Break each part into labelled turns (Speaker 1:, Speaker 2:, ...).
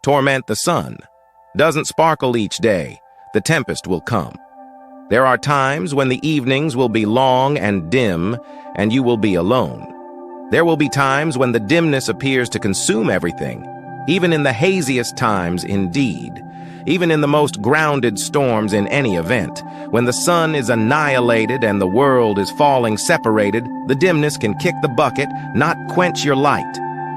Speaker 1: torment the sun. Doesn't sparkle each day, the tempest will come. There are times when the evenings will be long and dim, and you will be alone. There will be times when the dimness appears to consume everything, even in the haziest times indeed. Even in the most grounded storms in any event, when the sun is annihilated and the world is falling separated, the dimness can kick the bucket, not quench your light.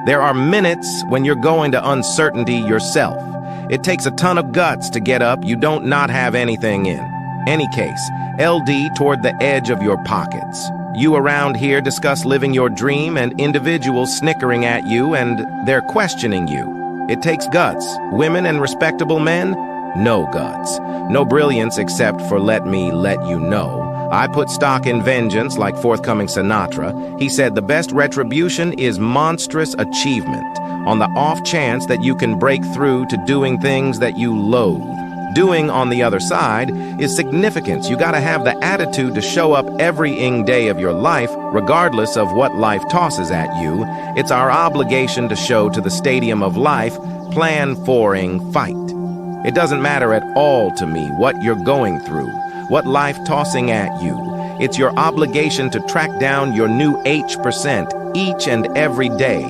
Speaker 1: There are minutes when you're going to uncertainty yourself. It takes a ton of guts to get up you don't not have anything in. Any case, LD toward the edge of your pockets. You around here discuss living your dream and individuals snickering at you and they're questioning you. It takes guts. Women and respectable men? No guts. No brilliance except for let me let you know. I put stock in vengeance like forthcoming Sinatra. He said the best retribution is monstrous achievement, on the off chance that you can break through to doing things that you loathe. Doing, on the other side, is significance. You gotta have the attitude to show up every day of your life, regardless of what life tosses at you. It's our obligation to show to the stadium of life, plan for-ing fight. It doesn't matter at all to me what you're going through, what life tossing at you. It's your obligation to track down your new H% each and every day.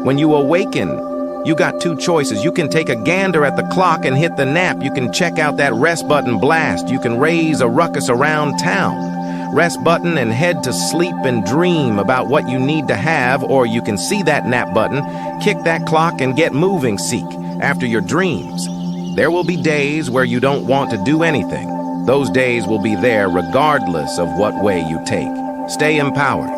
Speaker 1: When you awaken, you got two choices. You can take a gander at the clock and hit the nap. You can check out that rest button blast. You can raise a ruckus around town. Rest button and head to sleep and dream about what you need to have, or you can see that nap button, kick that clock and get moving, seek after your dreams. There will be days where you don't want to do anything. Those days will be there regardless of what way you take. Stay empowered.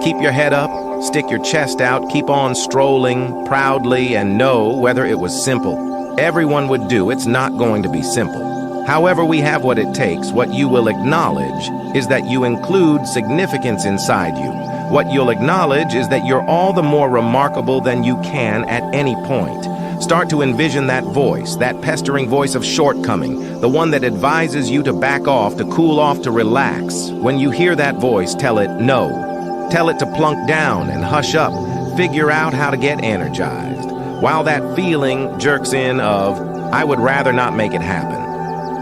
Speaker 1: Keep your head up. Stick your chest out, keep on strolling proudly, and know whether it was simple. Everyone would do, it's not going to be simple. However, we have what it takes. What you will acknowledge is that you include significance inside you. What you'll acknowledge is that you're all the more remarkable than you can at any point. Start to envision that voice, that pestering voice of shortcoming, the one that advises you to back off, to cool off, to relax. When you hear that voice, tell it no. Tell it to plunk down and hush up. Figure out how to get energized. While that feeling jerks in of, I would rather not make it happen.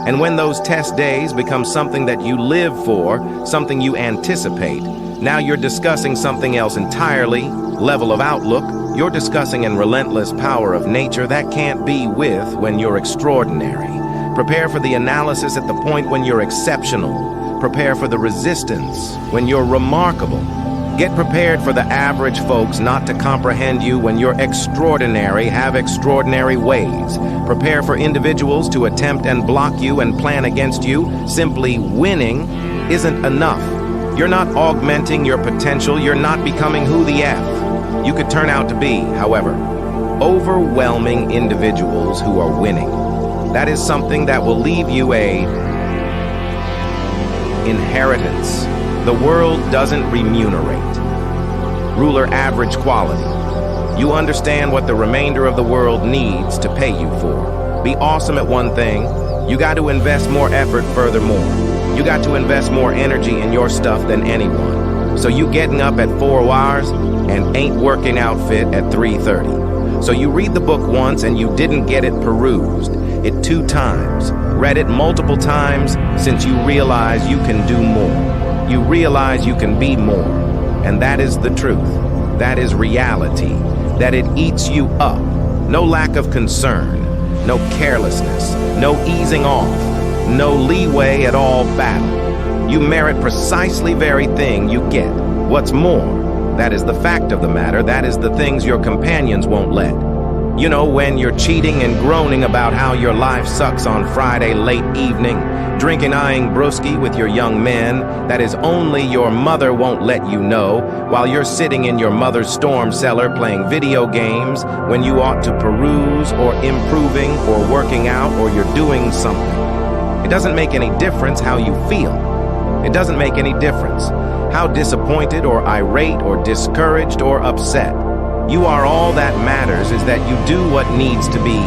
Speaker 1: And when those test days become something that you live for, something you anticipate, now you're discussing something else entirely, level of outlook, you're discussing an relentless power of nature that can't be with when you're extraordinary. Prepare for the analysis at the point when you're exceptional. Prepare for the resistance when you're remarkable. Get prepared for the average folks not to comprehend you when you're extraordinary, have extraordinary ways. Prepare for individuals to attempt and block you and plan against you. Simply winning isn't enough. You're not augmenting your potential. You're not becoming who the F you could turn out to be, however. Overwhelming individuals who are winning. That is something that will leave you a inheritance. The world doesn't remunerate. Ruler average quality. You understand what the remainder of the world needs to pay you for. Be awesome at one thing. You got to invest more effort furthermore. You got to invest more energy in your stuff than anyone. So you getting up at 4 hours and ain't working outfit at 3:30. So you read the book once and you didn't get it perused. It 2 times. Read it multiple times since you realize you can do more. You realize you can be more, and that is the truth. That is reality, that it eats you up. No lack of concern, no carelessness, no easing off, no leeway at all battle. You merit precisely very thing you get. What's more, that is the fact of the matter, that is the things your companions won't let. You know, when you're cheating and groaning about how your life sucks on Friday late evening, drinking eyeing brewski with your young men, that is only your mother won't let you know, while you're sitting in your mother's storm cellar playing video games when you ought to peruse or improving or working out or you're doing something. It doesn't make any difference how you feel. It doesn't make any difference how disappointed or irate or discouraged or upset. You are all that matters is that you do what needs to be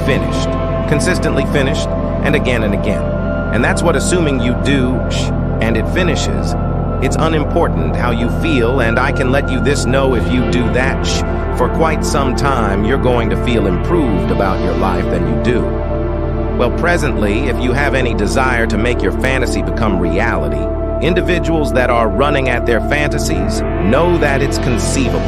Speaker 1: finished, consistently finished, and again and again. And that's what assuming you do and it finishes It's unimportant how you feel, and I can let you this know if you do that for quite some time, you're going to feel improved about your life than you do. Well, presently, if you have any desire to make your fantasy become reality, individuals that are running at their fantasies know that it's conceivable,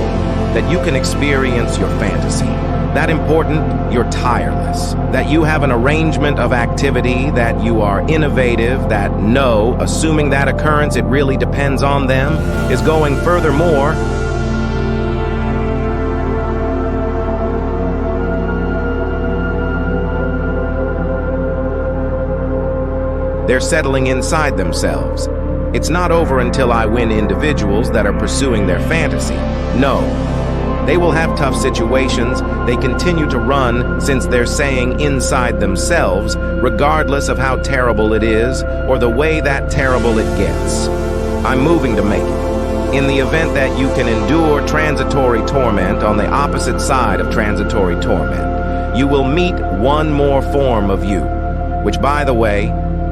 Speaker 1: that you can experience your fantasy. That important, you're tireless, that you have an arrangement of activity, that you are innovative, that no, assuming that occurrence, it really depends on them, is going furthermore. They're settling inside themselves. It's not over until I win individuals that are pursuing their fantasy. No. They will have tough situations. They continue to run since they're saying inside themselves, regardless of how terrible it is or the way that terrible it gets. I'm moving to make it. In the event that you can endure transitory torment on the opposite side of transitory torment, you will meet one more form of you, which, by the way,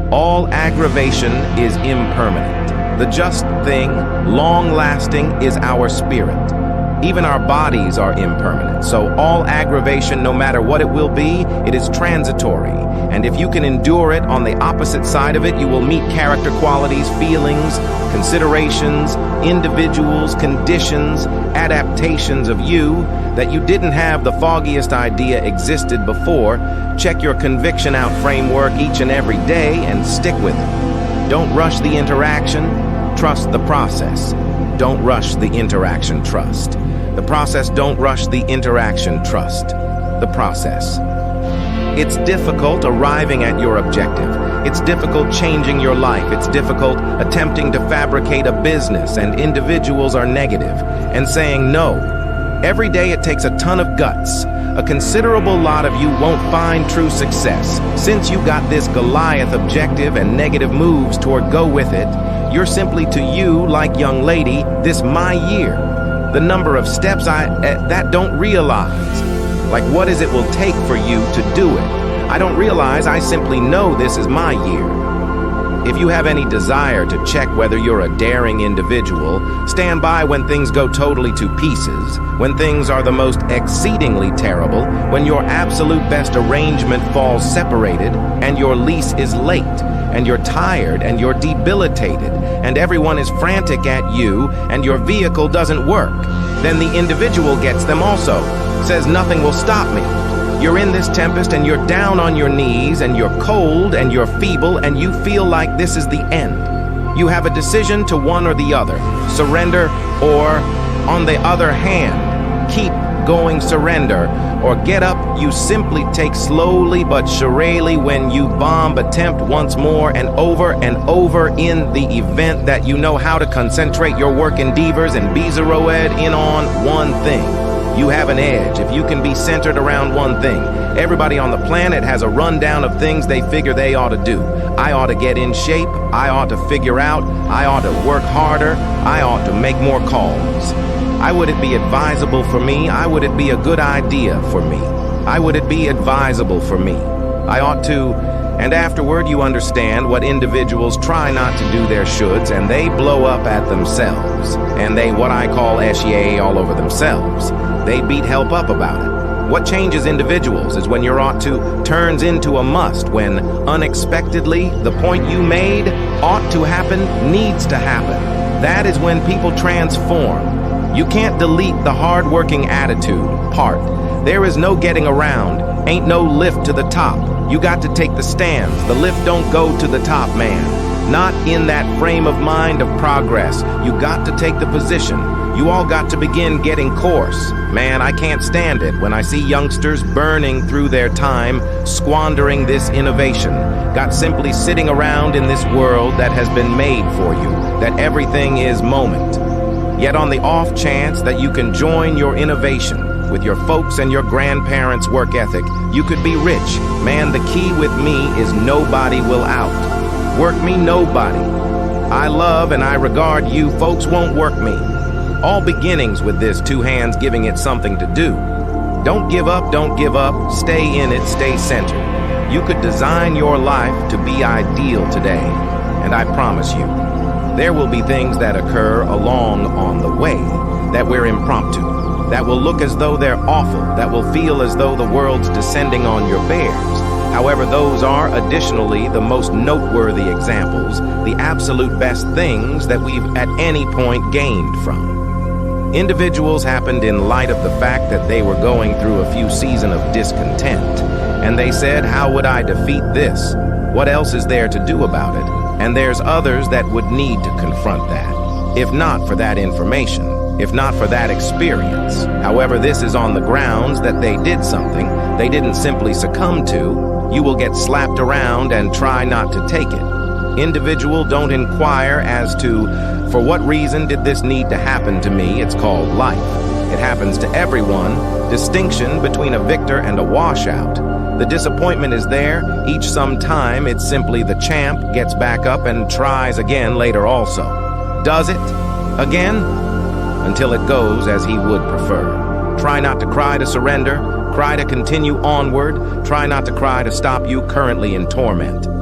Speaker 1: all aggravation is impermanent. The just thing, long-lasting, is our spirit. Even our bodies are impermanent, so all aggravation, no matter what it will be, it is transitory. And if you can endure it, on the opposite side of it, you will meet character qualities, feelings, considerations, individuals, conditions, adaptations of you that you didn't have the foggiest idea existed before. Check your conviction out framework each and every day and stick with it. Don't rush the interaction, trust the process. Don't rush the interaction, trust the process. Don't rush the interaction, trust the process. It's difficult arriving at your objective. It's difficult changing your life. It's difficult attempting to fabricate a business, and individuals are negative and saying no. Every day it takes a ton of guts. A considerable lot of you won't find true success. Since you got this Goliath objective and negative moves toward go with it, you're simply to you, like young lady, this my year. The number of steps that don't realize. Like what is it will take for you to do it? I don't realize, I simply know this is my year. If you have any desire to check whether you're a daring individual, stand by when things go totally to pieces, when things are the most exceedingly terrible, when your absolute best arrangement falls separated, and your lease is late, and you're tired, and you're debilitated, and everyone is frantic at you, and your vehicle doesn't work. Then the individual gets them also, says nothing will stop me. You're in this tempest and you're down on your knees and you're cold and you're feeble and you feel like this is the end. You have a decision to one or the other, surrender or, on the other hand, keep going, surrender, or get up. You simply take slowly but surely when you bomb, attempt once more and over in the event that you know how to concentrate your work endeavors and be zeroed in on one thing. You have an edge if you can be centered around one thing. Everybody on the planet has a rundown of things they figure they ought to do. I ought to get in shape. I ought to figure out. I ought to work harder. I ought to make more calls. Would it be advisable for me? Would it be a good idea for me? Would it be advisable for me? I ought to. And afterward, you understand what individuals try not to do their shoulds, and they blow up at themselves. And they, what I call SYA all over themselves. They beat help up about it. What changes individuals is when your ought to turns into a must, when unexpectedly the point you made ought to happen needs to happen. That is when people transform. You can't delete the hard-working attitude part. There is no getting around. Ain't no lift to the top. You got to take the stands. The lift don't go to the top, man. Not in that frame of mind of progress. You got to take the position. You all got to begin getting coarse. Man, I can't stand it when I see youngsters burning through their time, squandering this innovation, got simply sitting around in this world that has been made for you, that everything is moment. Yet on the off chance that you can join your innovation with your folks and your grandparents' work ethic, you could be rich. Man, the key with me is nobody will out. Work me, nobody. I love and I regard you, folks won't work me. All beginnings with this, two hands giving it something to do. Don't give up, stay in it, stay centered. You could design your life to be ideal today, and I promise you, There will be things that occur along on the way that we're impromptu, that will look as though they're awful, that will feel as though the world's descending on your bears. However, those are additionally the most noteworthy examples, the absolute best things that we've at any point gained from. Individuals happened in light of the fact that they were going through a few seasons of discontent, and they said, how would I defeat this? What else is there to do about it? And there's others that would need to confront that, if not for that information, if not for that experience. However, this is on the grounds that they did something they didn't simply succumb to. You will get slapped around and try not to take it. Individual, don't inquire as to, for what reason did this need to happen to me? It's called life. It happens to everyone. Distinction between a victor and a washout. The disappointment is there. Each sometime, it's simply the champ gets back up and tries again later also. Does it? Again? Until it goes as he would prefer. Try not to cry to surrender. Cry to continue onward. Try not to cry to stop you currently in torment.